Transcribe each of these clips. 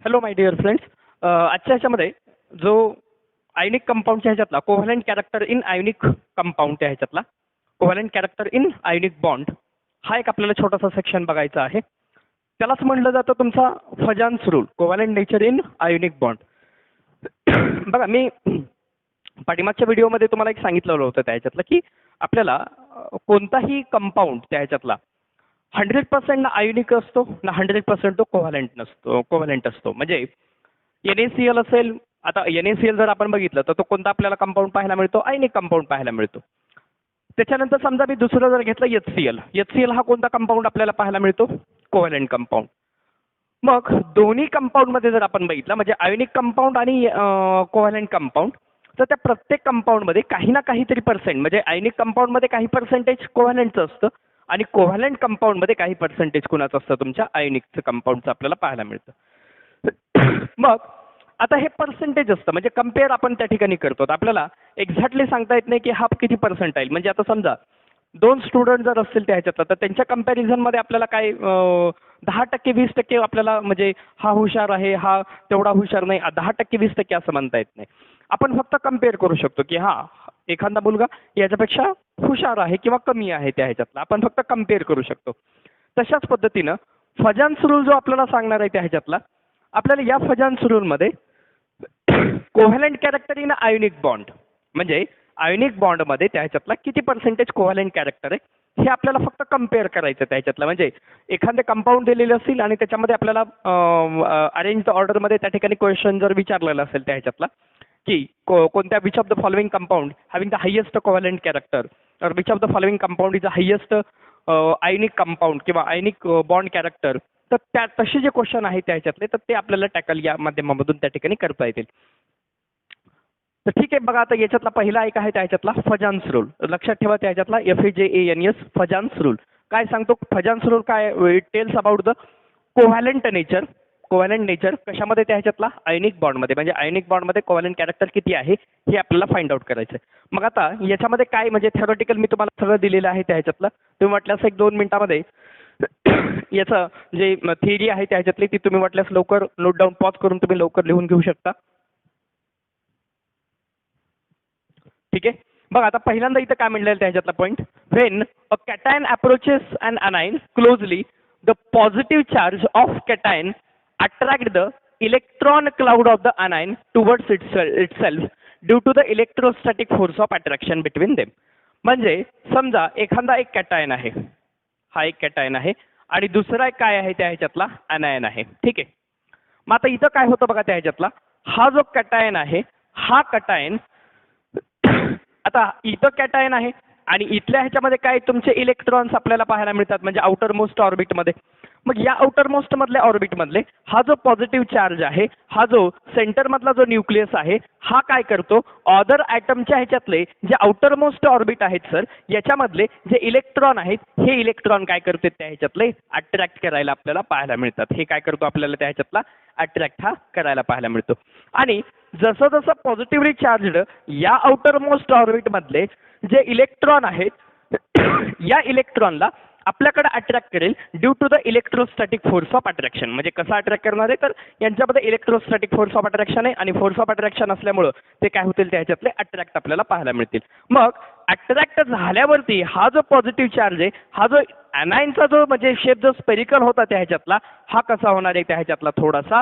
Hello my dear friends. आजच्या ह्याच्यामध्ये जो आयनिक कंपाऊंडच्या ह्याच्यातला covalent character in ionic compound त्या ह्याच्यातला covalent character in ionic bond हा एक आपल्याला छोटासा सेक्शन बघायचा आहे. त्यालाच म्हटलं जातं तुमचा फजान्स rule, covalent nature in ionic bond. बघा, मी पाठीमागच्या व्हिडिओमध्ये तुम्हाला एक सांगितलेलं होतं त्या ह्याच्यातलं की आपल्याला कोणताही कंपाऊंड त्या ह्याच्यातला 100% ना आयोनिक असतो ना 100% तो कोव्हॅलंट असतो. म्हणजे NaCl असेल, आता NaCl जर आपण बघितलं तर तो कोणता आपल्याला कंपाऊंड पाहायला मिळतो? आयनिक कंपाऊंड पाहायला मिळतो. त्याच्यानंतर समजा मी दुसरं जर घेतलं HCl हा कोणता कंपाऊंड आपल्याला पाहायला मिळतो? Covalent compound. मग दोन्ही कंपाऊंडमध्ये जर आपण बघितलं म्हणजे आयोनिक कंपाऊंड आणि कोव्हॅलंट कंपाऊंड, तर त्या प्रत्येक कंपाऊंडमध्ये काही ना काहीतरी पर्सेंट म्हणजे आयनिक कंपाऊंडमध्ये काही पर्सेंटेज कोव्हॅलंटचं असतं आणि कोव्हॅलंट कंपाऊंडमध्ये काही पर्सेंटेज कुणाचं असतं? तुमच्या आयनिकचं कंपाऊंडचं आपल्याला पाहायला मिळतं. मग आता हे पर्सेंटेज असतं म्हणजे कम्पेअर आपण त्या ठिकाणी करतो. आपल्याला एक्झॅक्टली सांगता येत नाही की हा किती पर्सेंटाईल. म्हणजे आता समजा 2 स्टुडंट जर असतील त्या ह्याच्यातला तर त्यांच्या कंपॅरिझनमध्ये आपल्याला काय 10% 20% आपल्याला म्हणजे हा हुशार आहे हा तेवढा हुशार नाही, 10% 20% असं म्हणता येत नाही. आपण फक्त कम्पेअर करू शकतो की हा एखादा मुलगा याच्यापेक्षा हुशार आहे किंवा कमी आहे त्या ह्याच्यातला, आपण फक्त कम्पेअर करू शकतो. तशाच पद्धतीनं फजान्स रूल जो आपल्याला सांगणार आहे त्या ह्याच्यातला, आपल्याला या फजान्स रूलमध्ये covalent character in ionic bond म्हणजे आयोनिक बॉन्डमध्ये त्या ह्याच्यातला किती पर्सेंटेज कोव्हॅलंट कॅरेक्टर आहे हे आपल्याला फक्त कम्पेअर करायचं त्या ह्याच्यातला. म्हणजे एखादे कंपाऊंड दिलेले असतील आणि त्याच्यामध्ये आपल्याला अरेंज ऑर्डरमध्ये त्या ठिकाणी क्वेश्चन जर विचारलेला असेल त्या ह्याच्यातला की कोणत्या which of the following compound having the highest covalent character और which of the following compound is the highest ionic compound किंवा आयनिक बॉन्ड कॅरेक्टर, तर त्या तसे जे क्वेश्चन आहेत त्या ह्याच्यातले तर ते आपल्याला टॅकल या माध्यमामधून त्या ठिकाणी करता येतील. तर ठीक आहे, बघा आता याच्यातला पहिला एक आहे त्या ह्याच्यातला फजान्स रूल. लक्षात ठेवा त्या ह्याच्यातला FAJANS फजान्स रूल काय सांगतो? फजान्स रूल काय? It tells about the covalent nature कशामध्ये त्या ह्याच्यातला आयनिक बॉन्डमध्ये. म्हणजे आयनिक बॉन्डमध्ये कोव्हॅलंट कॅरेक्टर किती आहे हे आपल्याला फाइंड आउट करायचं आहे. मग आता याच्यामध्ये काय म्हणजे थेरॉटिकल मी तुम्हाला सगळं दिलेलं आहे त्या ह्याच्यातलं. तुम्ही वाटल्यास 1-2 मिनिटामध्ये याचं जे थिअरी आहे त्या ह्याच्यातली ती तुम्ही वाटल्यास लवकर नोट डाऊन पॉज करून तुम्ही लवकर लिहून घेऊ शकता. ठीक आहे, बघ आता पहिल्यांदा इथं काय म्हणलेलं त्याच्यातला point, when a cation approaches an anion closely the positive charge of cation attract the electron cloud of the anion towards itself due to the electrostatic force of attraction between them. म्हणजे समजा एखादा एक cation आहे, हा एक cation आहे आणि दुसरा एक काय आहे त्या ह्याच्यातला अनायन आहे. ठीक आहे, मग आता इथं काय होतं बघा त्या ह्याच्यातला, हा जो कॅटायन आहे हा कॅटायन आता इथं कॅटायन आहे आणि इथल्या ह्याच्यामध्ये काय तुमचे इलेक्ट्रॉन्स आपल्याला पाहायला मिळतात म्हणजे आउटर मोस्ट ऑर्बिटमध्ये. मग या आउटर मोस्ट मधल्या ऑर्बिटमधले हा जो पॉझिटिव्ह चार्ज आहे, हा जो सेंटर मधला जो न्यूक्लियस आहे हा काय करतो, अदर ॲटमच्या ह्याच्यातले जे आउटर मोस्ट ऑर्बिट आहेत सर याच्यामधले जे इलेक्ट्रॉन आहेत हे इलेक्ट्रॉन काय करते त्या ह्याच्यातले अट्रॅक्ट करायला आपल्याला पाहायला मिळतात. हे काय करतो आपल्याला त्या ह्याच्यातला अट्रॅक्ट हा करायला पाहायला मिळतो. आणि जसं जसं पॉझिटिव्हली चार्जड या आउटर मोस्ट ऑर्बिट मधले जे इलेक्ट्रॉन आहेत या इलेक्ट्रॉनला आपल्याकडे अट्रॅक्ट करेल due to the electrostatic force of attraction. म्हणजे कसं अट्रॅक्ट करणार आहे तर यांच्यामध्ये इलेक्ट्रोस्टॅटिक फोर्स ऑफ अट्रॅक्शन आहे आणि फोर्स ऑफ अट्रॅक्शन असल्यामुळं ते काय होतील त्या ह्याच्यातले अट्रॅक्ट आपल्याला पाहायला मिळतील. मग अट्रॅक्ट झाल्यावरती हा जो पॉझिटिव्ह चार्ज आहे हा जो अनायनचा जो म्हणजे शेप जो स्पेरिकल होता त्या ह्याच्यातला हा कसा होणार आहे त्या ह्याच्यातला थोडासा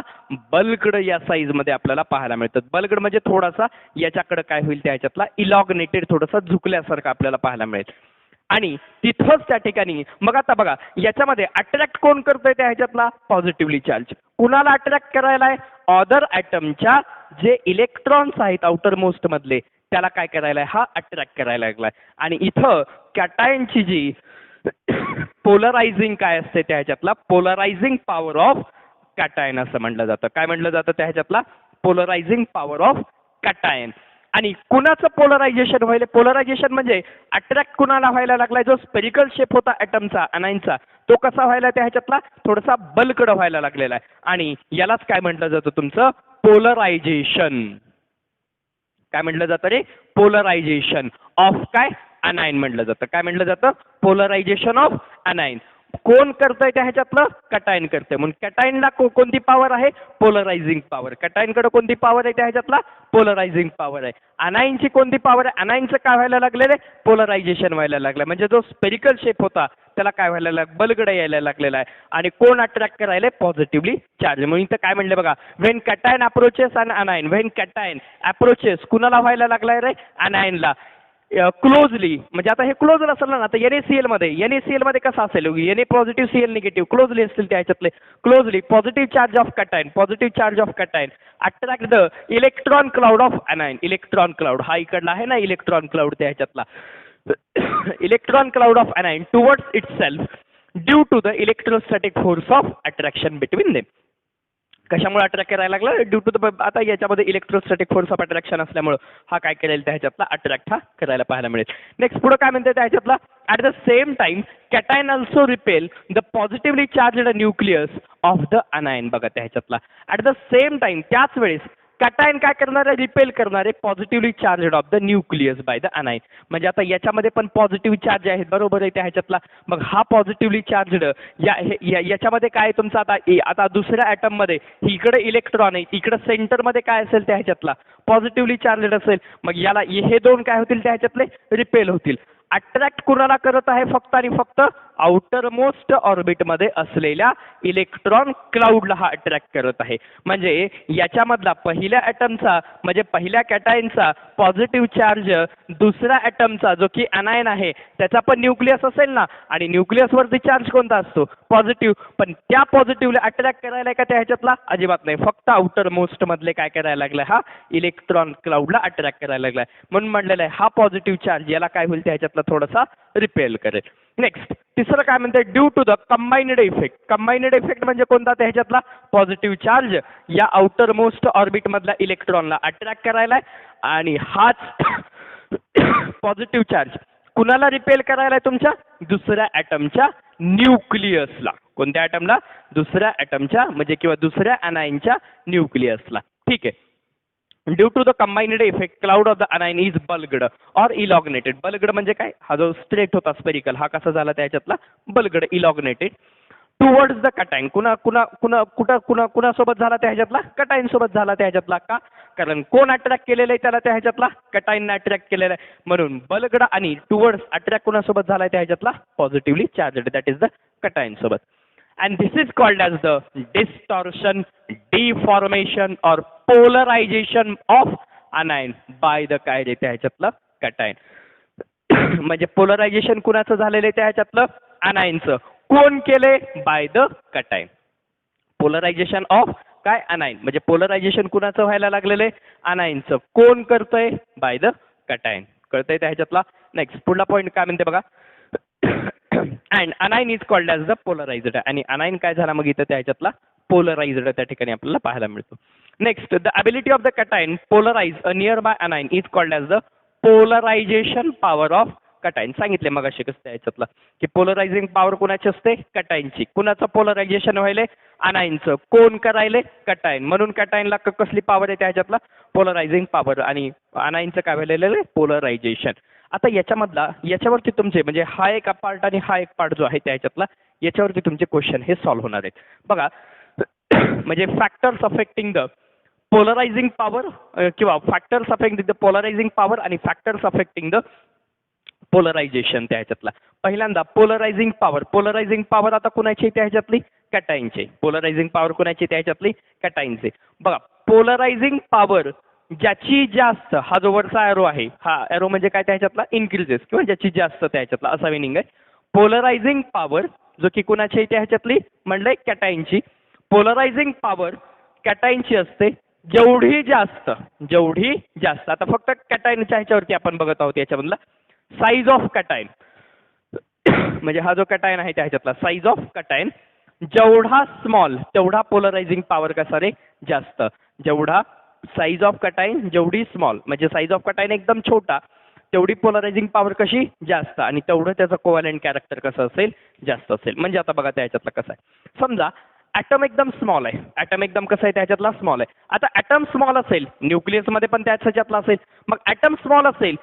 बल्कड या साईजमध्ये आपल्याला पाहायला मिळतात. बल्कड म्हणजे थोडासा याच्याकडे काय होईल त्या ह्याच्यातला इलॉगनेटेड थोडासा झुकल्यासारखं आपल्याला पाहायला मिळेल. आणि तिथंच त्या ठिकाणी मग आता बघा याच्यामध्ये अट्रॅक्ट कोण करतोय त्या ह्याच्यातला पॉझिटिव्हली चार्ज. कुणाला अट्रॅक्ट करायला आहे? अदर ॲटमच्या जे इलेक्ट्रॉन्स आहेत आउटर मोस्ट मधले त्याला काय करायला आहे हा अट्रॅक्ट करायला लागलाय. आणि इथं कॅटायनची जी पोलरायझिंग काय असते त्या ह्याच्यातला पोलरायझिंग पॉवर ऑफ कॅटायन असं म्हटलं जातं. काय म्हटलं जातं त्या ह्याच्यातला पोलरायझिंग पॉवर ऑफ कॅटायन. आणि कुणाचं पोलरायझेशन व्हायला? पोलरायझेशन म्हणजे अट्रॅक्ट कुणाला व्हायला लागलाय जो स्पेरिकल शेप होता ॲटमचा अनायनचा तो कसा व्हायला त्या ह्याच्यातला थोडासा बल्कड व्हायला लागलेला आहे. आणि यालाच काय म्हटलं जातं तुमचं पोलरायझेशन. काय म्हटलं जातं रे? पोलरायझेशन ऑफ काय अनायन म्हटलं जातं. काय म्हटलं जातं? Polarisation of anion. कोण करतंय त्या ह्याच्यातलं कटायन करतंय. म्हणून कटायनला कोणती पॉवर आहे? पोलरायझिंग पॉवर. कटायनकडे कोणती पॉवर आहे त्या ह्याच्यातला? पोलरायझिंग पॉवर आहे. अनायनची कोणती पॉवर आहे? अनायनचं काय व्हायला लागलेलं आहे? पोलरायझेशन व्हायला लागलं. म्हणजे जो स्पेरिकल शेप होता त्याला काय व्हायला लागलं? बलगडं यायला लागलेला आहे. आणि कोण अट्रॅक्ट करायला? Positively charge. म्हणून इथं काय म्हणलं बघा, when cation approaches an anion, when cation approaches कुणाला व्हायला लागलाय रे? अनायनला. क्लोजली म्हणजे आता हे क्लोज असेल ना, आता NaCl मध्ये कसं असेल? Na positive Cl negative closely असतील त्या ह्याच्यातले. Closely positive charge of cation attract the electron cloud of anion. Electron cloud हा इकडला आहे ना, इलेक्ट्रॉन क्लाउड त्या ह्याच्यातला. Electron cloud of anion towards itself due to the electrostatic force of attraction between them. कशामुळे अट्रॅक्ट करायला लागला? Due to the, आता याच्यामध्ये इलेक्ट्रोस्टॅटिक फोर्स ऑफ अट्रॅक्शन असल्यामुळे हा काय करेल त्या ह्याच्यातला? अट्रॅक्ट हा करायला पाहायला मिळेल. नेक्स्ट पुढे काय म्हणते त्या ह्याच्यातला? At the same time cation also repel the positively charged nucleus of the anion. बघा त्या ह्याच्यातला ॲट द सेम टाइम त्याच वेळेस कटायन काय करणार आहे? रिपेल करणार आहे positively charged of the nucleus by the anion. म्हणजे आता याच्यामध्ये पण पॉझिटिव्ह चार्ज आहेत, बरोबर आहे त्या ह्याच्यातला. मग हा पॉझिटिव्हली चार्जड याच्यामध्ये काय तुमचा आता दुसऱ्या ॲटम मध्ये इकडे इलेक्ट्रॉन आहे, इकडे सेंटरमध्ये काय असेल त्या ह्याच्यातला? पॉझिटिव्हली चार्जड असेल. मग याला हे दोन काय होतील त्या ह्याच्यातले? रिपेल होतील. अट्रॅक्ट कुणाला करत आहे? फक्त आणि फक्त आउटर मोस्ट ऑर्बिटमध्ये असलेल्या इलेक्ट्रॉन क्लाउडला हा अट्रॅक्ट करत आहे. म्हणजे याच्यामधला पहिल्या ॲटमचा म्हणजे पहिल्या कॅटायनचा पॉझिटिव्ह चार्ज दुसऱ्या ॲटमचा जो की अनायन आहे त्याचा पण न्यूक्लियस असेल ना, आणि न्यूक्लियसवरती चार्ज कोणता असतो? पॉझिटिव्ह. पण त्या पॉझिटिव्हला अट्रॅक्ट करायला का त्या ह्याच्यातला? अजिबात नाही. फक्त आउटर मोस्ट मधले काय करायला लागलाय? हा इलेक्ट्रॉन क्लाउडला अट्रॅक्ट करायला लागलाय. म्हणून म्हटलेलं आहे हा पॉझिटिव्ह चार्ज याला काय होईल त्या ह्याच्यातला? थोडासा रिपेल करेल. नेक्स्ट तिसरं काय म्हणते? Due to the combined effect. Combined effect म्हणजे कोणता त्या ह्याच्यातला? पॉझिटिव्ह चार्ज या आउटर मोस्ट ऑर्बिट मधल्या इलेक्ट्रॉनला अट्रॅक्ट करायला आणि हाच पॉझिटिव्ह चार्ज कुणाला रिपेल करायला? तुमच्या दुसऱ्या ॲटमच्या न्यूक्लियसला. कोणत्या ॲटमला? दुसऱ्या ॲटमच्या म्हणजे किंवा दुसऱ्या अनायनच्या न्यूक्लियसला. ठीक आहे. Due to the combined effect cloud of the anion is bulged or elongated. Bulged म्हणजे काय? हा जो स्ट्रेट होता स्पेरिकल हा कसा झाला त्याच्यातला? बल्गड, इलॉग्नेटेड टुवर्ड्स द कटायन. कुणासोबत झाला त्या ह्याच्यातला? कटायन सोबत झाला त्या ह्याच्यातला. का? कारण कोण अट्रॅक्ट केलेलं आहे त्याला त्या ह्याच्यातला? कटायनने अट्रॅक्ट केलेलं आहे. म्हणून बल्गड आणि टुवर्ड्स अट्रॅक्ट कुणासोबत झाला त्या ह्याच्यातला? Positively charged, that is the cation सोबत. And this is called as the distortion, deformation or polarization of anion by the काय रे त्या ह्याच्यातलं? कटायन. म्हणजे पोलरायझेशन कुणाचं झालेलं आहे त्या ह्याच्यातलं? अनायनचं. कोण केले? By the cation. Polarisation of काय? अनायन. म्हणजे पोलरायझेशन कुणाचं व्हायला लागलेलं आहे? अनायनचं. कोण करतंय? By the cation. कळतंय त्या ह्याच्यातला? नेक्स्ट पुढला पॉईंट काय म्हणते बघा. And anion is called as the polarised. आणि अनायन काय झाला मग इथं त्या ह्याच्यातला? पोलरायझड त्या ठिकाणी आपल्याला पाहायला मिळतो. Next the ability of the cation polarise a nearby anion is called as the polarisation power of cation. सांगितले मग असे कसं त्याच्यातलं की पोलरायझिंग पॉवर कोणाची असते? कटायनची. कुणाचं पोलरायझेशन व्हायले? अनायनचं. कोण करायले? कटायन. म्हणून कटायनला कसली पॉवर आहे त्या ह्याच्यातला? पोलरायझिंग पॉवर. आणि अनायनचं काय व्हायलेलं आहे? पोलरायझेशन. आता याच्यावरती तुमचे म्हणजे हा एक पार्ट आणि हा एक पार्ट जो आहे त्या ह्याच्यातला याच्यावरती तुमचे क्वेश्चन हे सॉल्व्ह होणार आहेत. बघा म्हणजे फॅक्टर्स अफेक्टिंग द पोलरायझिंग पॉवर किंवा फॅक्टर्स अफेक्टिंग द पोलरायझिंग पॉवर आणि फॅक्टर्स अफेक्टिंग द पोलरायझेशन त्या ह्याच्यातला. पहिल्यांदा पोलरायझिंग पॉवर. पोलरायझिंग पॉवर आता कुणाची त्या ह्याच्यातली? कटायनची. पोलरायझिंग पॉवर कुणाची त्या ह्याच्यातली? कटायनची. बघा पोलरायझिंग पॉवर ज्याची जास्त, हा जो वरचा एरो आहे हा एरो म्हणजे काय त्या ह्याच्यातला? इन्क्रीजेस किंवा ज्याची जास्त त्या ह्याच्यातला असा मिनिंग आहे. पोलरायझिंग पॉवर जो की कुणाची त्या ह्याच्यातली? म्हणलंय कटायनची. पोलरायझिंग पॉवर कटायनची असते जेवढी जास्त. आता फक्त कटायनच्या ह्याच्यावरती आपण बघत आहोत. याच्यामधला साईज ऑफ कटायन म्हणजे हा जो कटायन आहे त्या ह्याच्यातला साईज ऑफ कटायन जेवढा स्मॉल तेवढा पोलरायझिंग पॉवर कसा रे? जास्त. जेवढा साईज ऑफ कटायन जेवढी स्मॉल म्हणजे साईज ऑफ कटायन एकदम छोटा तेवढी पोलरायझिंग पॉवर कशी? जास्त. आणि तेवढं त्याचं कोव्हॅलेंट कॅरेक्टर कसं असेल? जास्त असेल. म्हणजे आता बघा त्या ह्याच्यातला कसं आहे. समजा ॲटम एकदम स्मॉल आहे. ॲटम एकदम कसं आहे त्याच्यातला? स्मॉल आहे. आता ॲटम स्मॉल असेल न्यूक्लियसमध्ये पण त्याच ह्याच्यातला असेल. मग ॲटम स्मॉल असेल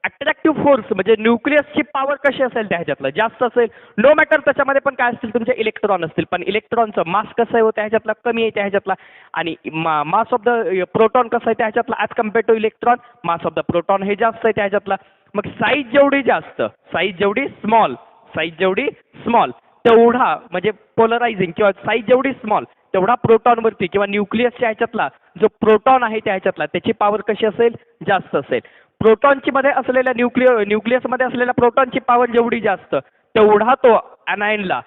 अट्रॅक्टिव्ह फोर्स म्हणजे न्यूक्लियसची पॉवर कशी असेल त्या ह्याच्यातलं जास्त असेल. नो मॅटर त्याच्यामध्ये पण काय असतील तुमचे इलेक्ट्रॉन असतील, पण इलेक्ट्रॉनचं मास कसं आहे त्या ह्याच्यातला कमी आहे त्या ह्याच्यातला. आणि मास ऑफ द प्रोटॉन कसं आहे त्या ह्याच्यातला as compare to electron, mass of the proton हे जास्त आहे त्या ह्याच्यातला. मग साईज जेवढी जास्त, साईज जेवढी स्मॉल, साईज जेवढी स्मॉल तेवढा म्हणजे पोलरायझिंग किंवा साईज जेवढी स्मॉल तेवढा प्रोटॉनवरती किंवा न्यूक्लियसच्या ह्याच्यातला जो प्रोटॉन आहे त्या ह्याच्यातला त्याची पॉवर कशी असेल जास्त असेल. प्रोटॉनची मध्ये असलेल्या न्यूक्लियसमध्ये असलेल्या प्रोटॉनची पॉवर जेवढी जास्त तेवढा तो अनायनला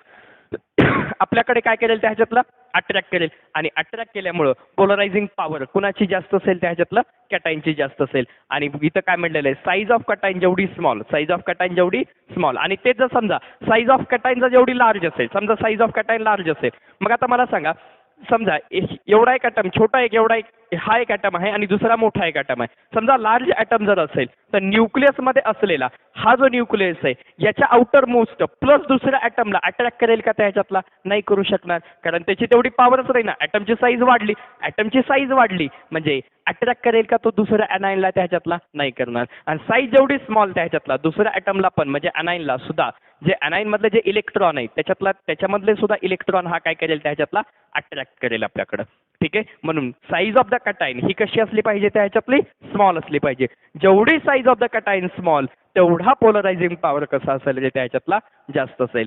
आपल्याकडे काय करेल त्या ह्याच्यातलं अट्रॅक्ट करेल. आणि अट्रॅक्ट केल्यामुळं पोलरायझिंग पॉवर कुणाची जास्त असेल त्या ह्याच्यातलं कॅटायनची जास्त असेल. आणि इथं काय म्हटलेलं आहे साईज ऑफ कटाईन जेवढी स्मॉल, साईज ऑफ कटाईन जेवढी स्मॉल. आणि ते जर समजा साईज ऑफ कटाईन जर जेवढी लार्ज असेल, समजा साईज ऑफ कटाईन लार्ज असेल, मग आता मला सांगा समजा एवढा एक ॲटम छोटा एक एवढा एक हा एक ॲटम आहे आणि दुसरा मोठा एक ॲटम आहे. समजा लार्ज ॲटम जर असेल तर न्यूक्लियसमध्ये असलेला हा जो न्यूक्लियस आहे याच्या आउटर मोस्ट प्लस दुसऱ्या ॲटमला अट्रॅक्ट करेल का त्या ह्याच्यातला नाही करू शकणार, कारण त्याची तेवढी पॉवरच नाही ना. ॲटमची साईज वाढली, ॲटमची साईज वाढली म्हणजे अट्रॅक्ट करेल का तो दुसऱ्या अनायनला त्या ह्याच्यातला नाही करणार. आणि साईज जेवढी स्मॉल त्या ह्याच्यातला दुसऱ्या ॲटमला पण म्हणजे अनायनला सुद्धा जे अनायनमधले जे इलेक्ट्रॉन आहेत त्याच्यामधले सुद्धा इलेक्ट्रॉन हा काय करेल त्या ह्याच्यातला अट्रॅक्ट करेल आपल्याकडं. ठीक आहे, म्हणून साईज ऑफ द कटाईन ही कशी असली पाहिजे त्या ह्याच्यातली स्मॉल असली पाहिजे. जेवढी size of the cation small तेवढा पोलरायझिंग पॉवर कसा असेल त्या ह्याच्यातला जास्त असेल.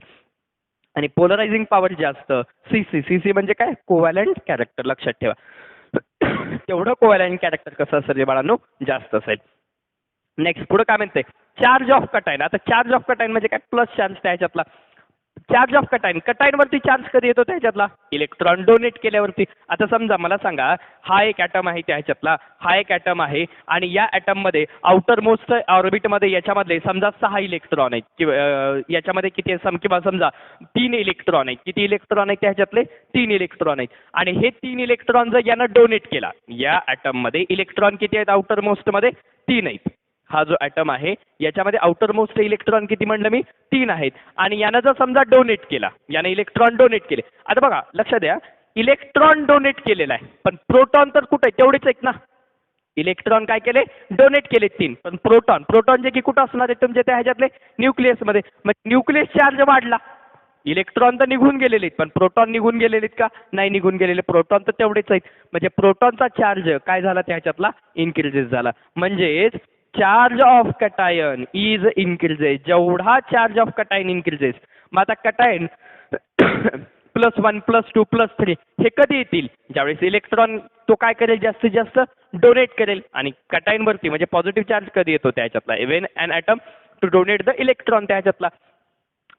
आणि पोलरायझिंग पॉवर जास्त सी म्हणजे काय कोव्हॅलंट कॅरेक्टर लक्षात ठेवा. तेवढं कोव्हॅलंट कॅरेक्टर कसं असेल बाळांनो जास्त असेल. नेक्स्ट पुढे काय म्हणते चार्ज ऑफ कटाईन. आता चार्ज ऑफ कटाईन म्हणजे काय प्लस चार्ज त्या ह्याच्यातला. चार्ज ऑफ कटाईन, कटाईनवरती चार्ज कधी येतो त्याच्यातला इलेक्ट्रॉन डोनेट केल्यावरती. आता समजा मला सांगा हा एक ॲटम आहे त्या ह्याच्यातला, हा एक ॲटम आहे आणि या ॲटममध्ये आउटर मोस्ट ऑर्बिटमध्ये याच्यामधले समजा 6 इलेक्ट्रॉन आहेत किंवा याच्यामध्ये किती किंवा समजा 3 इलेक्ट्रॉन आहेत. किती इलेक्ट्रॉन आहेत त्या ह्याच्यातले 3 इलेक्ट्रॉन आहेत. आणि हे 3 इलेक्ट्रॉन जर यानं डोनेट केला, या ॲटममध्ये इलेक्ट्रॉन किती आहेत आउटर मोस्टमध्ये 3 आहेत. हा जो ॲटम आहे याच्यामध्ये आउटर मोस्ट इलेक्ट्रॉन किती म्हणलं मी 3 आहेत. आणि यानं जर समजा डोनेट केला, यानं इलेक्ट्रॉन डोनेट केले. आता बघा लक्षात द्या इलेक्ट्रॉन डोनेट केलेला आहे पण प्रोटॉन तर कुठे तेवढेच आहेत ना. इलेक्ट्रॉन काय केले डोनेट केले 3, पण प्रोटॉन जे की कुठं असणार आहे तुमच्या त्या ह्याच्यातले न्यूक्लियसमध्ये. मग न्यूक्लियस चार्ज वाढला, इलेक्ट्रॉन तर निघून गेलेले आहेत पण प्रोटॉन निघून गेलेले आहेत का नाही निघून गेलेले, प्रोटॉन तर तेवढेच आहेत. म्हणजे प्रोटॉनचा चार्ज काय झाला त्या ह्याच्यातला इन्क्रीजेस झाला. म्हणजेच charge of cation is increases. जेवढा चार्ज ऑफ कटायन इन्क्रीजेस. मग आता कटायन +1 +2 +3 हे कधी येतील ज्यावेळेस इलेक्ट्रॉन तो काय करेल जास्तीत जास्त डोनेट करेल. आणि कटायनवरती म्हणजे पॉझिटिव्ह चार्ज कधी येतो त्याच्यातला even an atom to donate the electron त्याच्यातला.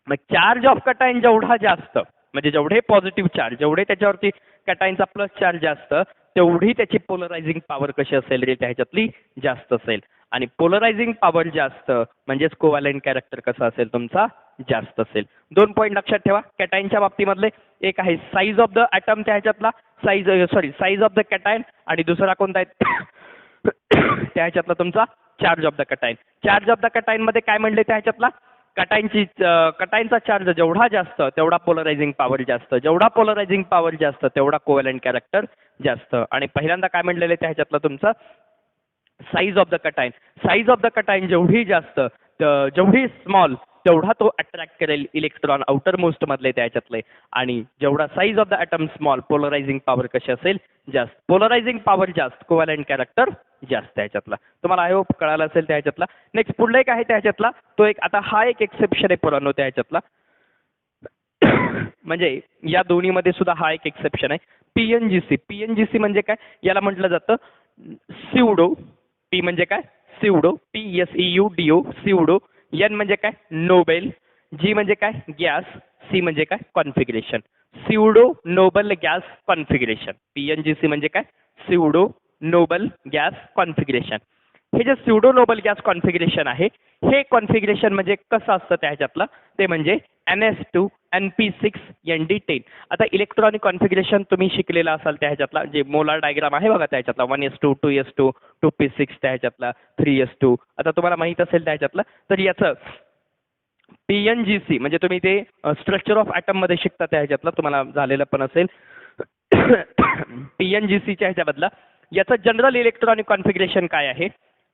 मग चार्ज ऑफ कटायन जेवढा जास्त म्हणजे जेवढे पॉझिटिव्ह चार्ज जेवढे त्याच्यावरती कटायनचा प्लस चार्ज जास्त तेवढी त्याची पोलरायझिंग पॉवर कशी असेल रे त्याच्यातली जास्त असेल. आणि पोलरायझिंग पॉवर जास्त म्हणजेच कोव्हॅलंट कॅरेक्टर कसा असेल तुमचा जास्त असेल. 2 पॉईंट लक्षात ठेवा कॅटायनच्या बाबतीमधले. एक आहे साईज ऑफ द ॲटम त्या ह्याच्यातला साईज ऑफ द कॅटायन आणि दुसरा कोणता आहे त्या ह्याच्यातला तुमचा charge of the cation. Charge of the cation मध्ये काय म्हणले त्या ह्याच्यातला कटायनचा चार्ज जेवढा जास्त तेवढा पोलरायझिंग पॉवर जास्त, जेवढा पोलरायझिंग पॉवर जास्त तेवढा कोव्हॅलंट कॅरेक्टर जास्त. आणि पहिल्यांदा काय म्हणलेलं त्या ह्याच्यातलं तुमचं size of the cation. Size of the cation जेवढी जास्त जेवढी स्मॉल तेवढा तो अट्रॅक्ट करेल इलेक्ट्रॉन आउटर मोस्ट मधले त्याच्यातले. आणि जेवढा size of the atom small polarising power कशी असेल जास्त. पोलरायझिंग पॉवर जास्त कोव्हॅलंट कॅरेक्टर जास्त त्याच्यातला. तुम्हाला आय होप कळालं असेल त्या ह्याच्यातला. नेक्स्ट पुढला एक आहे त्याच्यातला तो एक आता हा एक एक्सेप्शन आहे पोरांनो त्या ह्याच्यातला. म्हणजे या दोन्हीमध्ये सुद्धा हा एक एक्सेप्शन आहे. पीएनजीसी म्हणजे काय याला म्हटलं जातं स्युडो. पी म्हणजे काय स्युडो PSEUDO स्युडो. एन म्हणजे काय नोबेल. जी म्हणजे काय गॅस. सी म्हणजे काय configuration. Pseudo noble gas configuration. PNGC म्हणजे काय स्युडो नोबल गॅस कॉन्फिगरेशन. हे जे स्युडो नोबल गॅस कॉन्फिगरेशन आहे हे कॉन्फिगरेशन म्हणजे कसं असतं त्या ह्याच्यातलं ते म्हणजे NS2 NP6 ND10. आता इलेक्ट्रॉनिक कॉन्फिगरेशन तुम्ही शिकलेला असाल त्या ह्याच्यातला जे मोलार डायग्राम आहे बघा त्या ह्याच्यातला 1s2 2s2 2p6 त्या ह्याच्यातला 3s2 आता तुम्हाला माहित असेल त्या ह्याच्यातलं. तर याचं PNGC म्हणजे तुम्ही ते स्ट्रक्चर ऑफ ॲटम मध्ये शिकता त्या ह्याच्यातलं तुम्हाला झालेलं पण असेल. PNGCच्या ह्याच्याबद्दल याचं जनरल इलेक्ट्रॉनिक कॉन्फिगरेशन काय आहे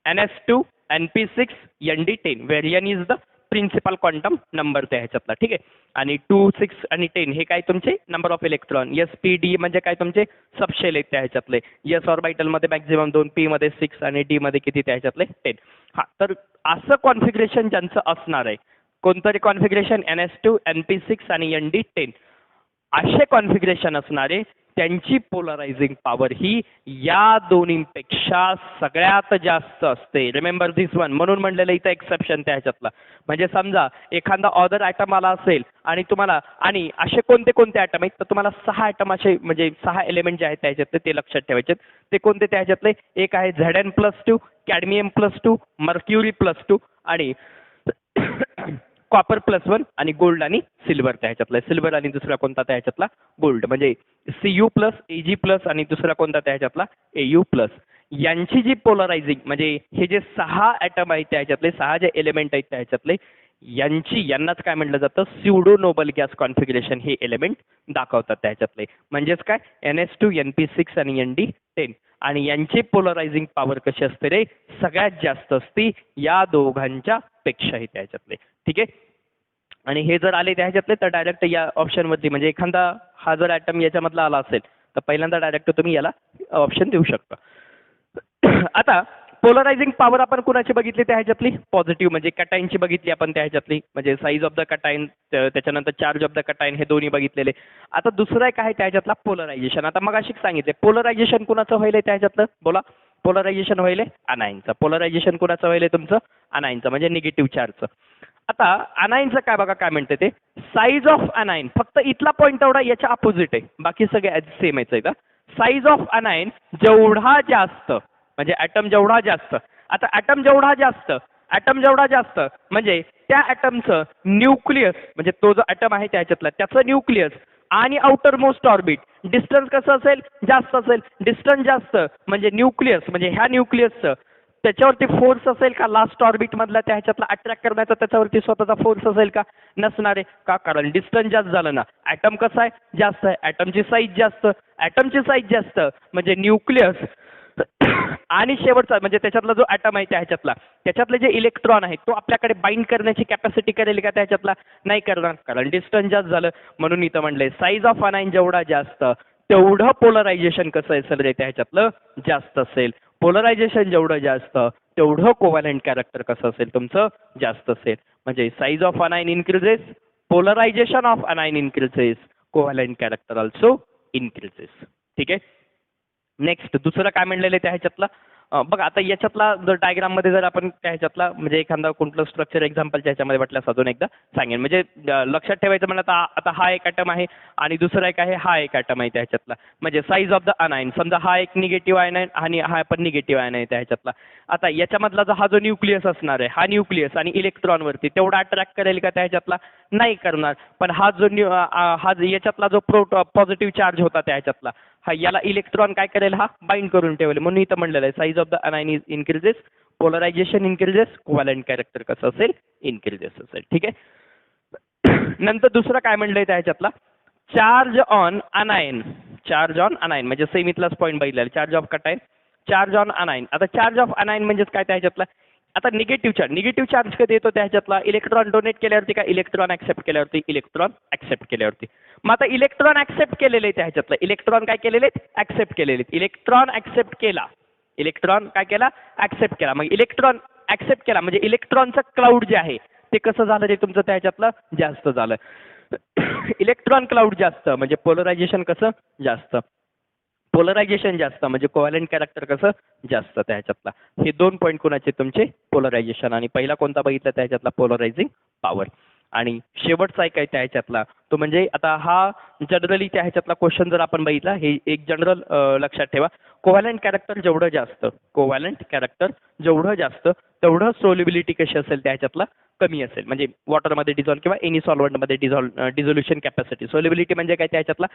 NS2 NP6 ND10 where n is the principal quantum number त्या ह्याच्यातला. ठीक आहे. आणि 2, 6 आणि 10 हे काय तुमचे number of electron. SP, D म्हणजे काय तुमचे सबशेल आहेत त्या ह्याच्यातले. S ऑर्बिटलमध्ये मॅक्झिमम 2, P मध्ये 6 आणि D मध्ये किती त्या ह्याच्यातले 10. हा, तर असं कॉन्फिगरेशन ज्यांचं असणार आहे, कोणतरी कॉन्फिगरेशन NS2 NP6 आणि ND10 असे कॉन्फिगरेशन असणारे, त्यांची पोलरायझिंग पॉवर ही या दोन्हीपेक्षा सगळ्यात जास्त असते. रिमेंबर दिस वन. म्हणून म्हणलेलं इथं एक्सेप्शन त्या ह्याच्यातला. म्हणजे समजा एखादा ऑदर ॲटम आला असेल आणि तुम्हाला, आणि असे कोणते कोणते ॲटम आहेत, तर तुम्हाला 6 ॲटम असे म्हणजे 6 एलिमेंट जे आहेत त्या ह्याच्यातले ते लक्षात ठेवायचे. ते कोणते त्या ह्याच्यातले? एक आहे Zn+2, कॅडमियम+2, मर्क्युरी+2 आणि कॉपर+1 आणि गोल्ड आणि सिल्वर त्या ह्याच्यातला. सिल्वर आणि दुसरा कोणता त्या ह्याच्यातला? गोल्ड. म्हणजे Cu+, Ag+ आणि दुसरा कोणता त्या ह्याच्यातला? Au+. यांची जी पोलरायझिंग म्हणजे हे जे 6 ॲटम आहेत त्या ह्याच्यातले, 6 जे एलिमेंट आहेत त्या ह्याच्यातले, यांनाच काय म्हटलं जातं? स्युडो नोबल गॅस कॉन्फिगरेशन हे एलिमेंट दाखवतात त्या ह्याच्यातले. म्हणजेच काय? NS2 NP6 आणि ND10. आणि यांची पोलरायझिंग पॉवर कशी असते रे? सगळ्यात जास्त असते या दोघांच्या पेक्षाही त्या ह्याच्यातले. ठीक आहे. आणि हे जर आले त्या ह्याच्यातले तर डायरेक्ट या ऑप्शनवरती, म्हणजे एखादा हा जर ॲटम याच्यामधला आला असेल तर पहिल्यांदा डायरेक्ट तुम्ही याला ऑप्शन देऊ शकता. आता पोलरायझिंग पॉवर आपण कुणाची बघितली त्या ह्याच्यातली? पॉझिटिव्ह म्हणजे कटाईनची बघितली आपण त्या ह्याच्यातली. म्हणजे साईज ऑफ द कटाईन, त्याच्यानंतर चार्ज ऑफ द कटाईन, हे दोन्ही बघितलेले. आता दुसरा एक आहे त्या ह्याच्यातला पोलरायझेशन. आता मग अशी सांगितले पोलरायझेशन कुणाचं व्हायलंय त्या ह्याच्यातलं? बोला. पोलरायझेशन व्हायलंय अनायनचं. पोलरायझेशन कुणाचं व्हायलंय तुमचं? अनायनचं, म्हणजे निगेटिव्ह चार्जचं. आता अनायनचं काय बघा काय म्हणते ते? साईज ऑफ अनायन, फक्त इथला पॉईंट एवढा याच्या अपोजिट आहे, बाकी सगळे सेम आहे का? साईज ऑफ अनायन जेवढा जास्त म्हणजे ॲटम जेवढा जास्त. आता ॲटम जेवढा जास्त म्हणजे त्या ॲटमचं न्यूक्लियस, म्हणजे तो जो ॲटम आहे त्याच्यातला त्याचं न्यूक्लियस आणि आउटर मोस्ट ऑर्बिट डिस्टन्स कसं असेल? जास्त असेल. डिस्टन्स जास्त म्हणजे न्यूक्लियस, म्हणजे ह्या न्यूक्लियसचं त्याच्यावरती फोर्स असेल का? लास्ट ऑर्बिट मधला त्या ह्याच्यातला अट्रॅक्ट करण्याचा त्याच्यावरती स्वतःचा फोर्स असेल का? नसणार आहे. का? कारण डिस्टन्स जास्त झालं ना. ॲटम कसा आहे? जास्त आहे. ॲटमची साईज जास्त. ॲटमची साईज जास्त म्हणजे न्यूक्लियस आणि शेवटचा म्हणजे त्याच्यातला जो ॲटम आहे त्या ह्याच्यातला, त्याच्यातले जे इलेक्ट्रॉन आहेत तो आपल्याकडे बाइंड करण्याची कॅपॅसिटी करेल का त्याच्यातला? नाही करणार, कारण डिस्टन्स जास्त झालं. म्हणून इथं म्हणलंय साईज ऑफ अनायन जेवढा जास्त तेवढं पोलरायझेशन कसं असेल रे त्या ह्याच्यातलं? जास्त असेल. पोलरायझेशन जेवढं जास्त तेवढं कोव्हॅलंट कॅरेक्टर कसं असेल तुमचं? जास्त असेल. म्हणजे size of anion increases, polarisation of anion increases, covalent character also increases. ठीक आहे. नेक्स्ट दुसरं काय म्हणलेलं आहे त्या ह्याच्यातला? बघा आता याच्यातला जर डायग्राममध्ये जर आपण त्या ह्याच्यातला म्हणजे एखादा कोणतं स्ट्रक्चर एक्झाम्पलच्या ह्याच्यामध्ये वाटल्यास अजून एकदा सांगेन. म्हणजे लक्षात ठेवायचं म्हणजे आता हा एक ॲटम आहे आणि दुसरा एक आहे, हा एक ॲटम आहे त्या ह्याच्यातला. म्हणजे साईज ऑफ द अनायन, समजा हा एक निगेटिव्ह आयन आहे आणि हा पण निगेटिव्ह आयन आहे त्या ह्याच्यातला. आता याच्यामधला जो हा जो न्यूक्लियस असणार आहे, हा न्यूक्लियस आणि इलेक्ट्रॉनवरती तेवढा अट्रॅक्ट करेल का त्या ह्याच्यातला? नाही करणार. पण हा जो हा याच्यातला जो पॉझिटिव्ह चार्ज होता त्या ह्याच्यातला, हा याला इलेक्ट्रॉन काय करेल? हा बाइंड करून ठेवेल. म्हणून इथं म्हणलेलं आहे size of the anion is increases, polarisation increases, covalent character कसं असेल? इन्क्रीजेस असेल. ठीक आहे. नंतर दुसरं काय म्हणलंय त्या ह्याच्यातला? Charge on anion. Charge on anion म्हणजे सेम इथलाच पॉईंट बघितलेला. Charge of cation, charge on anion. आता चार्ज ऑफ अनायन म्हणजेच काय त्या ह्याच्यातला? आता निगेटिव्ह चार्ज कधी येतो त्या ह्याच्यातला? इलेक्ट्रॉन डोनेट केल्यावरती का इलेक्ट्रॉन ऍक्सेप्ट केल्यावरती? इलेक्ट्रॉन ऍक्सेप्ट केल्यावरती. मग आता इलेक्ट्रॉन ऍक्सेप्ट केलेले त्या ह्याच्यातलं, इलेक्ट्रॉन काय केलेले? ऍक्सेप्ट केलेले. इलेक्ट्रॉन ऍक्सेप्ट केला. इलेक्ट्रॉन काय केला? ऍक्सेप्ट केला. मग इलेक्ट्रॉन ऍक्सेप्ट केला म्हणजे इलेक्ट्रॉनचं क्लाउड जे आहे ते कसं झालं रे तुमचं त्या ह्याच्यातलं? जास्त झालं. इलेक्ट्रॉन क्लाउड जास्त म्हणजे पोलरायझेशन कसं? जास्त. पोलरायझेशन जास्त म्हणजे कोव्हॅलंट कॅरेक्टर कसं? जास्त त्या ह्याच्यातला. हे 2 पॉईंट कोणाचे तुमचे? पोलरायझेशन. आणि पहिला कोणता बघितला त्या ह्याच्यातला? पोलरायझिंग पॉवर. आणि शेवटचा एक आहे त्या ह्याच्यातला तो म्हणजे आता हा जनरली त्या ह्याच्यातला क्वेश्चन जर आपण बघितला, हे एक जनरल लक्षात ठेवा. कोव्हॅलंट कॅरेक्टर जेवढं जास्त, कोव्हॅलंट कॅरेक्टर जेवढं जास्त तेवढं सोल्युबिलिटी कशी असेल त्या ह्याच्यातला? कमी असेल. म्हणजे वॉटरमध्ये डिझॉल्व किंवा एनी सॉल्व्हंटमध्ये डिझोल्युशन कॅपॅसिटी. सोल्युबिलिटी म्हणजे काय त्या ह्याच्यातला?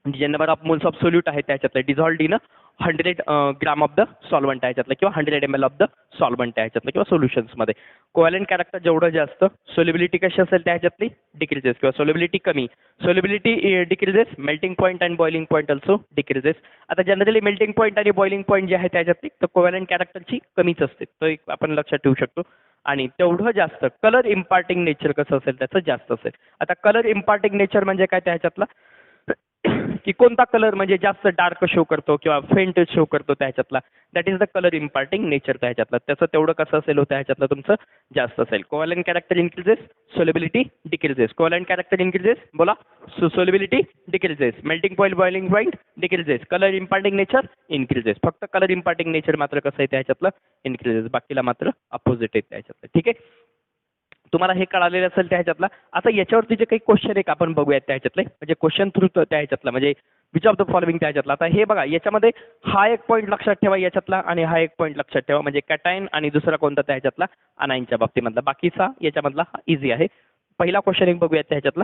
जे number of moles of solute आहे त्याच्यातलं dissolved in 100 gram of the solvent आहे त्याच्यातलं किंवा 100 ml ऑफ द सॉल्वंट आहे त्याच्यातलं किंवा सोल्युशन्समध्ये कोव्हॅलंट कॅरेक्टर जेवढं जास्त सोल्युबिलिटी कशी असेल त्याच्यातली डिक्रीजेस किंवा सोल्युबिलिटी कमी solubility decreases melting point and boiling point also decreases. आता जनरली मेल्टिंग पॉईंट आणि बॉइलिंग पॉईंट जे आहे त्याच्यातली तर कोव्हॅलंट कॅरेक्टरची कमीच असते तो एक आपण लक्षात ठेवू शकतो. आणि तेवढं जास्त कलर इम्पार्टिंग नेचर कसं असेल त्याचं जास्त असेल. आता कलर इम्पार्टिंग नेचर म्हणजे काय त्याच्यातलं की कोणता कलर म्हणजे जास्त डार्क शो करतो किंवा फेंट शो करतो त्याच्यातला that is the colour imparting nature त्याच्यातलं त्याचं तेवढं कसं असेल होतं ह्याच्यातलं तुमचं जास्त असेल. Covalent character increases solubility decreases covalent character increases बोला solubility decreases melting point boiling point decreases colour imparting nature increases. फक्त कलर इम्पार्टिंग नेचर मात्र कसं आहे त्याच्यातलं इन्क्रीजेस बाकीला मात्र अपोजिट आहे त्याच्यातलं. ठीक आहे तुम्हाला हे कळालेलं असेल त्या ह्याच्यातला. आता याच्यावरती जे काही क्वेश्चन एक आपण बघूयात त्या ह्याच्यातले म्हणजे क्वेश्चन थ्रू त्या ह्याच्यातला म्हणजे विच ऑफ द फॉलोइंग त्या ह्याच्यातला. आता हे बघा याच्यामध्ये हा एक पॉईंट लक्षात ठेवा याच्यातला आणि हा एक पॉईंट लक्षात ठेवा म्हणजे कॅटायन आणि दुसरा कोणता त्या ह्याच्यातला अनाईनच्या बाबतीमधला बाकीचा याच्यामधला इझी आहे. पहिला क्वेश्चन एक बघूयात त्या ह्याच्यातला.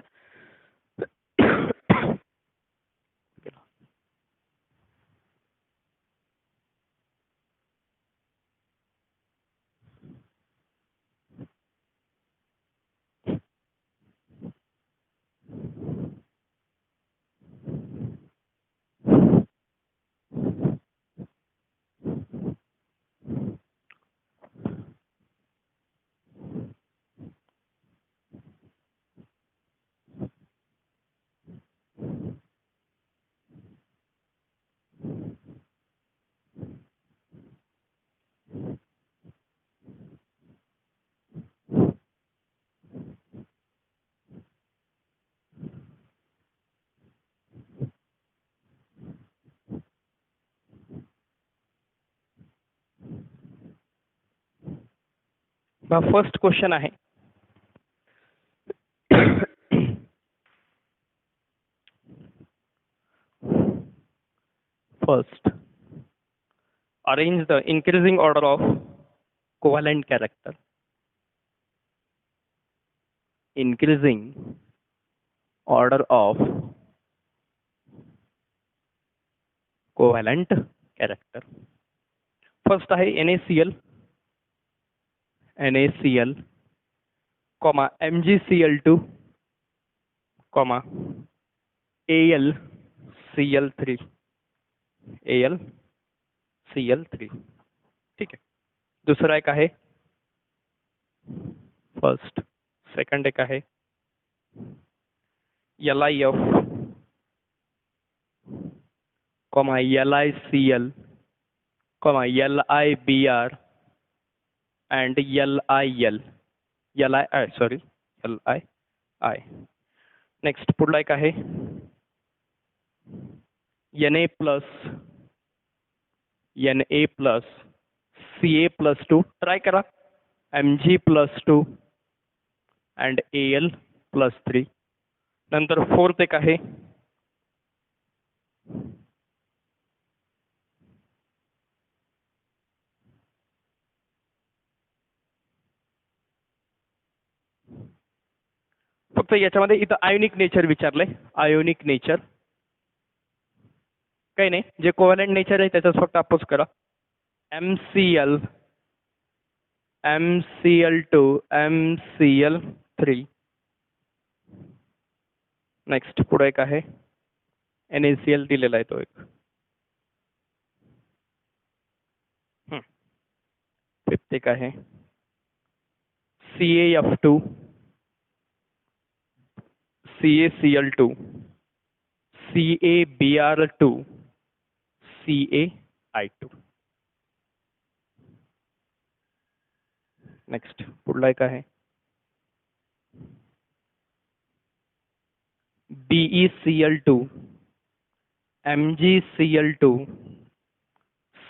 फर्स्ट क्वेश्चन आहे first arrange the increasing order of covalent character. Increasing order of covalent character. First आहे NaCl, NaCl, MgCl2, AlCl3, AlCl3. ठीक आहे. दुसरा एक आहे फर्स्ट सेकंड एक आहे LiF, LiCl, LiBr and LiL. LI. Next पुढला एक आहे Na प्लस Ca+2 ट्राय करा Mg+2 and Al+3. नंतर फोर्थ एक आहे फक्त याच्यामध्ये इथं आयोनिक नेचर विचारलंय आयोनिक नेचर काही नाही जे कोव्हॅलंट नेचर आहे त्याचाच फक्त अपोज करा MCl, MCl2, MCl3. नेक्स्ट पुढे एक आहे NaCl दिलेला आहे तो एक फिफ्थ एक आहे CaF2, CaCl2, CaBr2, CaI2. Next पुढला एक आहे BeCl2, MgCl2,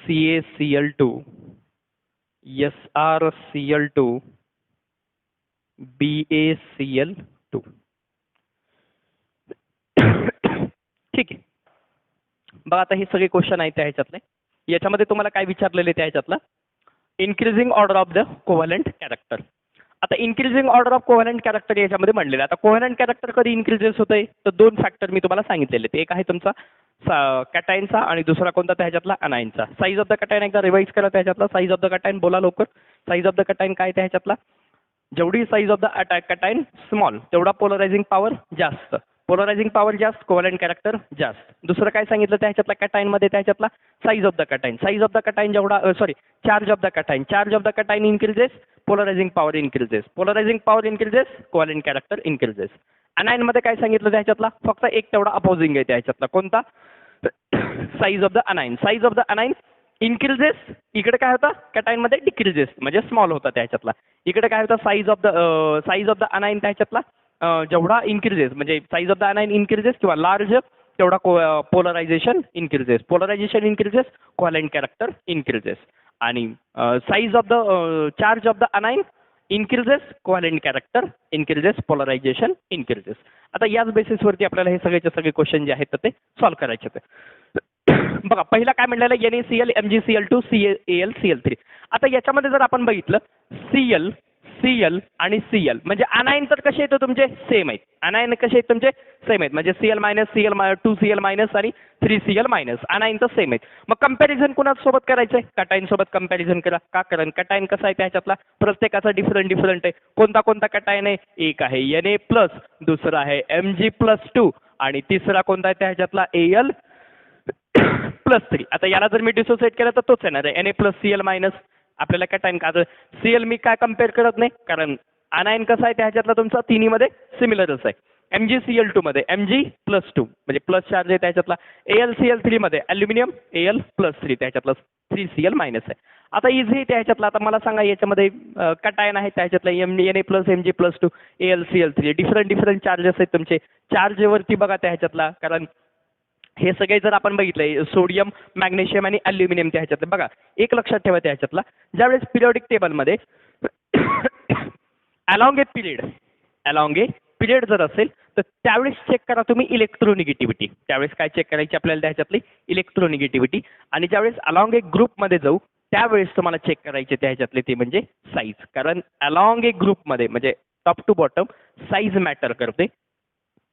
CaCl2, SrCl2, BaCl2. ठीक आहे बघा आता हे सगळे क्वेश्चन आहेत त्या ह्याच्यातले. याच्यामध्ये तुम्हाला काय विचारलेले त्या ह्याच्यातलं increasing order of the covalent character. आता increasing order of covalent character याच्यामध्ये म्हणलेलं. आता कोव्हॅलंट कॅरेक्टर कधी इन्क्रीजेस होतंय तर दोन फॅक्टर मी तुम्हाला सांगितलेले. एक आहे तुमचा कॅटाईनचा आणि दुसरा कोणता त्याच्यातला अनाईनचा. साईज ऑफ द कटाईन एकदा रिवाइज करा. त्याच्यातला साईज ऑफ द कटाईन बोला लवकर. साईज ऑफ द कटाईन काय त्याच्यातला? जेवढी size of the cation small तेवढा पोलरायझिंग पॉवर जास्त. पोलरायझिंग पॉवर जास्त, कोव्हॅलंट कॅरेक्टर जास्त. दुसरं काय सांगितलं त्याच्यातला कटाईनमध्ये त्याच्यातला size of the cation. Size of the cation जेवढा charge of the cation. Charge of the cation increases, polarising power increases. Polarising power increases, covalent character increases. अनाईनमध्ये काय सांगितलं त्याच्यातला? फक्त एक तेवढा अपोजिंग आहे त्याच्यातला. कोणता? Size of the anion. Size of the anion increases. इकडे काय होतं? कटाईनमध्ये डिक्रीजेस म्हणजे स्मॉल होता त्याच्यातला. इकडे काय होतं? साईज ऑफ द अनाईन त्याच्यातला जेवढा इन्क्रीजेस म्हणजे size of the anion increases किंवा लार्ज तेवढा polarisation increases. Polarisation increases, covalent character increases. आणि size of the charge of the anion increases, covalent character increases, polarisation increases. आता याच बेसिसवरती आपल्याला हे सगळेचे सगळे क्वेश्चन जे आहेत तर ते सॉल्व्ह करायचे आहेत. बघा पहिला काय म्हणलेलं? NaCl, MgCl2, CaLCl3. आता याच्यामध्ये जर आपण बघितलं Cl आणि Cl म्हणजे अनाईन तर कसे आहेत तुमचे? सेम आहेत. अनाईन कसे आहेत तुमचे? सेम आहेत. म्हणजे Cl मायनस, Cl2Cl मायनस आणि 3Cl मायनस. अनाईन तर सेम आहेत. मग कंपॅरिझन कुणासोबत करायचंय? कटाईन सोबत कंपॅरिझन करा. का? कारण कटाईन कसा आहे त्याच्यातला प्रत्येकाचा डिफरंट आहे. कोणता कटाईन आहे? एक आहे Na प्लस, दुसरा आहे Mg+2 आणि तिसरा कोणता आहे त्याच्यातला? Al+3. आता याला जर मी डिसोसिएट केलं तर तोच येणार आहे Na+Cl मायनस. आपल्याला कटाईन का? Cl मी काय कम्पेअर करत नाही कारण अनाईन कसा आहे त्याच्यातला तुमचा तिन्हीमध्ये सिमिलरच आहे. MgCl2 मध्ये Mg+2 म्हणजे प्लस चार्ज आहे त्याच्यातला. AlCl3 मध्ये ॲल्युमिनियम Al+3 त्याच्यातला 3Cl मायनस आहे. आता इझी त्याच्यातला. आता मला सांगा याच्यामध्ये कटायन आहे त्याच्यातला Na+, Mg+2, AlCl3 different charges आहेत तुमचे. चार्जवरती बघा त्याच्यातला कारण हे सगळे जर आपण बघितलंय सोडियम, मॅग्नेशियम आणि ॲल्युमिनियम त्याच्यातलं. बघा एक लक्षात ठेवा त्याच्यातला ज्यावेळेस पिरियडिक टेबलमध्ये अलॉंग ए पिरियड जर असेल तर त्यावेळेस चेक करा तुम्ही इलेक्ट्रोनिगेटिव्हिटी. त्यावेळेस काय चेक करायची आपल्याला त्याच्यातली? इलेक्ट्रोनिगेटिव्हिटी. आणि ज्यावेळेस अलॉंग ए ग्रुपमध्ये जाऊ त्यावेळेस तुम्हाला चेक करायचे त्याच्यातले ते म्हणजे साईज. कारण अलॉंग ए ग्रुपमध्ये म्हणजे top to bottom size matter करते.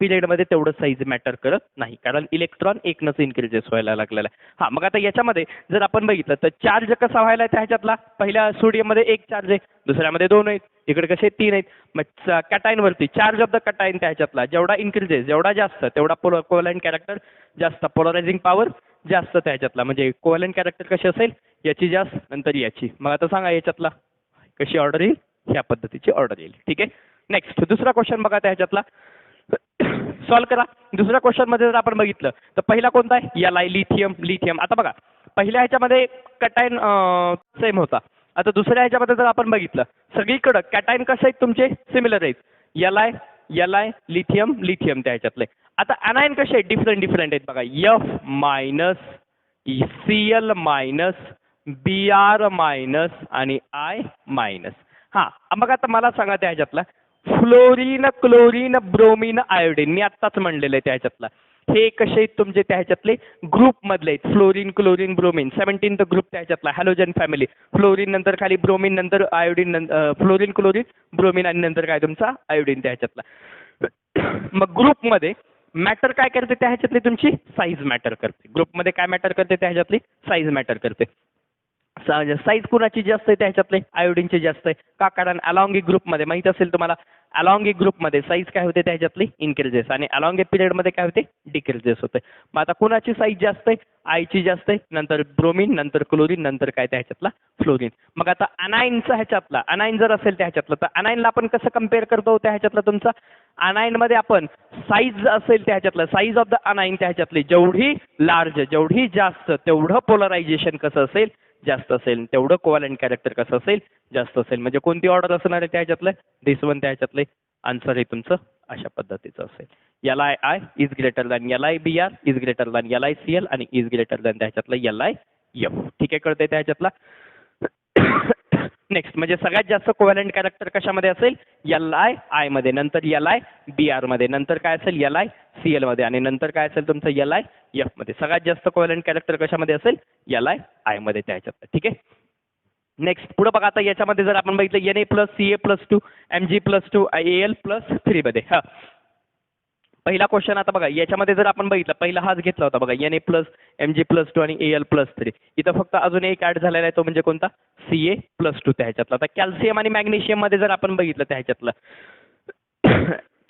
पिरियडमध्ये तेवढं साईज मॅटर करत नाही कारण इलेक्ट्रॉन एकनंच इन्क्रीजेस व्हायला लागलेला आहे. हां मग आता याच्यामध्ये जर आपण बघितलं तर चार्ज कसा व्हायला आहे त्याच्यातला? पहिल्या सोडियममध्ये एक चार्ज आहे, दुसऱ्यामध्ये 2 आहेत, इकडे कसे 3 आहेत. मग कटाईनवरती चार्ज ऑफ द कटाईन त्याच्यातला जेवढा इन्क्रीजेस जेवढा जास्त तेवढा कोव्हॅलंट कॅरेक्टर जास्त, पोलरायझिंग पॉवर जास्त त्याच्यातला. म्हणजे कोव्हॅलंट कॅरेक्टर कशी असेल? याची जास्त नंतर याची. मग आता सांगा याच्यातला कशी ऑर्डर येईल? ह्या पद्धतीची ऑर्डर येईल. ठीक आहे. नेक्स्ट दुसरा क्वेश्चन बघा त्याच्यातला सॉल्व करा. दुसऱ्या क्वेश्चन मध्ये जर आपण बघितलं तर पहिला कोणता आहे? लिथियम. आता बघा पहिल्या ह्याच्यामध्ये कटाईन सेम होता. आता दुसऱ्या ह्याच्यामध्ये जर आपण बघितलं सगळीकडं कॅटाईन कसं आहेत तुमचे? सिमिलर आहेत. Li, लिथियम त्या ह्याच्यातले. आता अनायन कसे आहेत? डिफरंट आहेत बघा. F-Cl-, Br- आणि I-. हां मग आता मला सांगा त्या ह्याच्यातला फ्लोरीन, क्लोरीन, ब्रोमीन, आयोडीन मी आत्ताच म्हणलेलं आहे त्या ह्याच्यातला. हे कसे आहेत तुमचे त्या ह्याच्यातले? ग्रुप मधले आहेत. Fluorine, chlorine, bromine 17th group त्या ह्याच्यातला हॅलोजन फॅमिली. फ्लोरीन नंतर खाली ब्रोमीन, नंतर आयोडीन, फ्लोरीन, क्लोरीन, ब्रोमीन आणि नंतर काय तुमचा आयोडीन त्या ह्याच्यातला. मग ग्रुपमध्ये मॅटर काय करते त्या ह्याच्यातली? तुमची साईज मॅटर करते. ग्रुपमध्ये काय मॅटर करते त्या ह्याच्यातली? साईज मॅटर करते. साईज कुणाची जास्त आहे त्या ह्याच्यातले? आयोडीनची जास्त आहे. का? कारण अलॉंग ए ग्रुपमध्ये माहित असेल तुम्हाला अलॉंग ए ग्रुपमध्ये साईज काय होते त्या ह्याच्यातली? इन्क्रीजेस. आणि अलॉंग ए पिरियडमध्ये काय होते? डिक्रीजेस होते. मग आता कुणाची साईज जास्त आहे? आयची जास्त आहे, नंतर ब्रोमीन, नंतर क्लोरीन, नंतर काय त्या ह्याच्यातला? फ्लोरीन. मग आता अनाईनचा ह्याच्यातला अनाईन जर असेल त्या ह्याच्यातलं तर अनाईनला आपण कसं कम्पेअर करतो त्या ह्याच्यातलं तुमचा? अनाईनमध्ये आपण साईज असेल त्या ह्याच्यातलं साईज ऑफ द अनाईन त्या ह्याच्यातली जेवढी लार्ज जेवढी जास्त तेवढं पोलरायझेशन कसं असेल? जास्त असेल. तेवढं कोव्हॅलंट कॅरेक्टर कसं असेल? जास्त असेल. म्हणजे कोणती ऑर्डर असणार आहे त्या ह्याच्यातलं? दिस वन त्या ह्याच्यातले. आन्सर हे तुमचं अशा पद्धतीचं असेल. Li is greater than Li-Br is greater than Li-Cl आणि इज ग्रेटर दॅन त्या ह्याच्यातलं Li-F. ठीक आहे, कळतंय त्या ह्याच्यातला. नेक्स्ट म्हणजे सगळ्यात जास्त कोव्हॅलंट कॅरेक्टर कशामध्ये असेल? Li मध्ये, नंतर Li-Br मध्ये, नंतर काय असेल? Li-Cl मध्ये आणि नंतर काय असेल तुमचं? Li-F मध्ये. सगळ्यात जास्त कोव्हॅलंट कॅरेक्टर कशामध्ये असेल? Li मध्ये त्या ह्याच्यात. ठीक आहे. नेक्स्ट पुढे बघा, आता याच्यामध्ये जर आपण बघितलं Na+Ca+2 Mg+2 Al+3 मध्ये. हा पहिला क्वेश्चन. आता बघा याच्यामध्ये जर आपण बघितलं, पहिला हाच घेतला होता बघा, Na+Mg+2 आणि Al+3. इथं फक्त अजून एक ऍड झालेला आहे, तो म्हणजे कोणता, Ca+2 त्या ह्याच्यातला. आता कॅल्शियम आणि मॅग्नेशियम मध्ये जर आपण बघितलं त्या ह्याच्यातलं,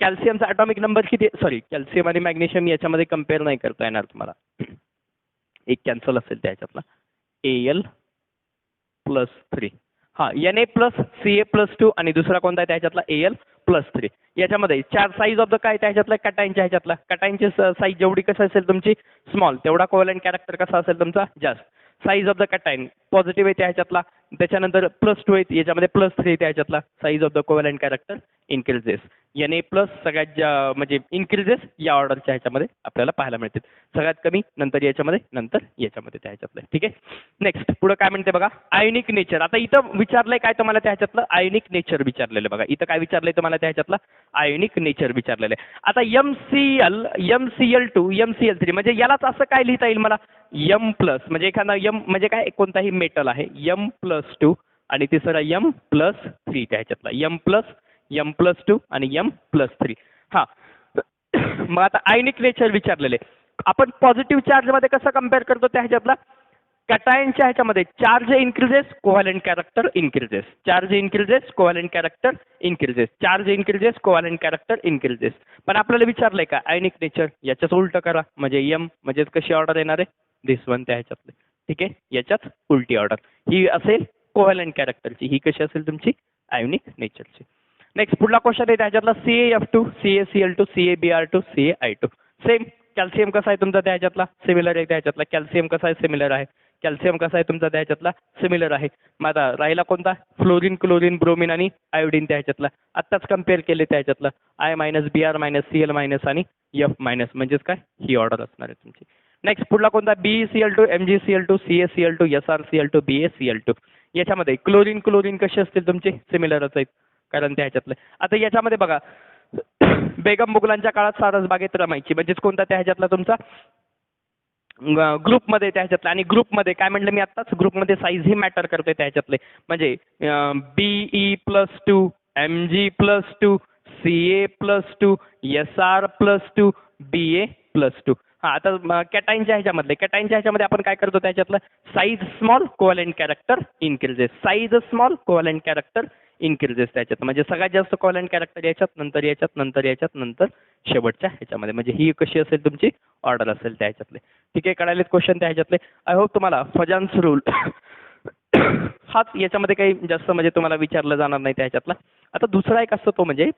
कॅल्शियमचा ॲटॉमिक नंबर किती, सॉरी कॅल्शियम आणि मॅग्नेशियम याच्यामध्ये कम्पेअर नाही करता येणार तुम्हाला, एक कॅन्सल असेल त्या ह्याच्यातला, Al+3. हा Na+Ca+2 आणि दुसरा कोणता आहे त्या ह्याच्यातला, Al+3. याच्यामध्ये चार साईज ऑफ द काय त्या ह्याच्यातला, कटायनच्या ह्याच्यातला. कटायनची साईज जेवढी कसं असेल तुमची स्मॉल, तेवढा कोव्हॅलेंट कॅरेक्टर कसा असेल तुमचा जास्त. Size of the cation positive आहे त्या ह्याच्यातला, त्याच्यानंतर +2 आहे याच्यामध्ये, +3 त्या ह्याच्यातला. Size of the covalent character increases. Na+ सगळ्यात म्हणजे इन्क्रीजेस या ऑर्डरच्या ह्याच्यामध्ये आपल्याला पाहायला मिळतील. सगळ्यात कमी नंतर याच्यामध्ये, नंतर याच्यामध्ये त्या ह्याच्यातलं. ठीक आहे. नेक्स्ट पुढे काय म्हणते बघा, आयनिक नेचर. आता इथं विचारलंय काय तुम्हाला त्या ह्याच्यातलं, आयनिक नेचर विचारलेलं बघा. इथं काय विचारलंय तुम्हाला त्या ह्याच्यातलं, आयनिक नेचर विचारलेलं आहे. आता MCl, MCl2, MCl3 म्हणजे यालाच असं काय लिहिता येईल मला, M+ म्हणजे एखादा M म्हणजे काय, कोणताही मेटल आहे, M+2 आणि तिसरा M+3 त्या ह्याच्यातला, M+2 आणि M+3. हा मग आता आयनिक नेचर विचारलेले, आपण पॉझिटिव्ह चार्ज मध्ये कसं कम्पेअर करतो त्या ह्याच्यातला, कटायनच्या ह्याच्यामध्ये charge increases, covalent character increases. Charge increases, covalent character increases. Charge increases, covalent character increases. पण आपल्याला विचारलंय का आयनिक नेचर, याच्याच उलट करा, म्हणजे M म्हणजे कशी ऑर्डर येणार आहे, दिस वन त्या ह्याच्यातले. ठीक आहे, याच्याच उलटी ऑर्डर ही असेल कोव्हॅलेंट कॅरेक्टरची, ही कशी असेल तुमची आयनिक नेचरची. नेक्स्ट पुढला क्वेश्चन आहे त्याच्यातला, CaF2, CaCl2, CaBr2, CaI2. Same. Calcium कसा आहे तुमचा त्या ह्याच्यातला, सिमिलर आहे त्या ह्याच्यातला. कॅल्शियम कसा आहे, सिमिलर आहे. कॅल्शियम कसा आहे तुमचा त्या ह्याच्यातला, सिमिलर आहे. मग आता राहिला कोणता, फ्लोरीन, क्लोरीन, ब्रोमिन आणि आयोडीन त्या ह्याच्यातला. आत्ताच कम्पेअर केले त्या ह्याच्यातला, I-Br- Cl- आणि F- म्हणजेच काय, ही ऑर्डर असणार आहे तुमची. नेक्स्ट पुढला कोणता, BeCl2, MgCl2, CaCl2, SrCl2, BaCl2. याच्यामध्ये क्लोरीन, क्लोरीन कसे असतील तुमचे, सिमिलरच आहेत कारण त्या ह्याच्यातले. आता याच्यामध्ये बघा, बेगम मुघलांच्या काळात सारसबागेत रमायची, म्हणजेच कोणता त्या ह्याच्यातला तुमचा, ग्रुपमध्ये त्या ह्याच्यातला. आणि ग्रुपमध्ये काय म्हटलं मी आत्ताच, ग्रुपमध्ये साईज ही मॅटर करते त्या ह्याच्यातले, म्हणजे Be+2, Mg+2, Ca+2, Sr+2, Ba+2. हा आता कॅटाईनच्या ह्याच्यामध्ये आपण काय करतो त्याच्यातलं, size small, covalent character increases. Size small, covalent character increases त्याच्यात, म्हणजे सगळ्यात जास्त कोव्हॅलेंट कॅरेक्टर याच्यात, नंतर याच्यात, नंतर याच्यात, नंतर शेवटच्या ह्याच्यामध्ये. म्हणजे ही कशी असेल तुमची ऑर्डर असेल त्या ह्याच्यातले. ठीक आहे, कळालेत क्वेश्चन त्या ह्याच्यातले. आय होप तुम्हाला फजान्स रूल हाच याच्यामध्ये काही जास्त म्हणजे तुम्हाला विचारलं जाणार नाही त्या ह्याच्यातला. आता दुसरा एक असतो तो म्हणजे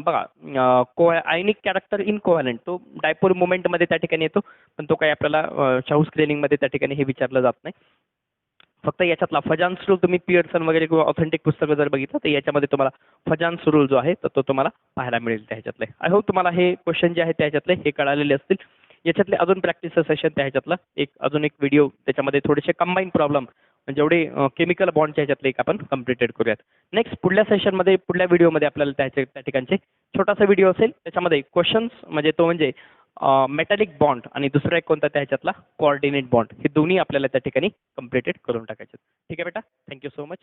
बघा, आयनिक कॅरेक्टर इन कोव्हॅलेंट, तो डायपोल मुवमेंटमध्ये त्या ठिकाणी येतो, पण तो काही आपल्याला शाहू स्क्रीनिंगमध्ये त्या ठिकाणी हे विचारलं जात नाही. फक्त याच्यातला फजान्स रूल तुम्ही पियर्सन वगैरे किंवा ऑथेंटिक पुस्तकं जर बघितलं तर याच्यामध्ये तुम्हाला फजान्स रूल जो आहे तर तो तुम्हाला पाहायला मिळेल त्या ह्याच्यातले. आय होप तुम्हाला हे क्वेश्चन जे आहेत त्या ह्याच्यातले हे कळालेले असतील. याच्यातले अजून प्रॅक्टिस सेशन त्या ह्याच्यातला अजून एक व्हिडिओ त्याच्यामध्ये थोडेसे कंबाईन प्रॉब्लेम जेवढे केमिकल बॉन्डच्या ह्याच्यातले एक आपण कम्प्लिटेड करूयात. नेक्स्ट पुढल्या सेशनमध्ये, पुढल्या व्हिडिओमध्ये आपल्याला त्या ठिकाणचे छोटासा व्हिडिओ असेल, त्याच्यामध्ये क्वेश्चन्स म्हणजे तो म्हणजे मेटॅलिक बॉन्ड आणि दुसरा एक कोणता त्या ह्याच्यातला कोऑर्डिनेट बॉन्ड, हे दोन्ही आपल्याला त्या ठिकाणी कम्प्लिटेड करून टाकायचे. ठीक आहे बेटा, थँक्यू सो मच.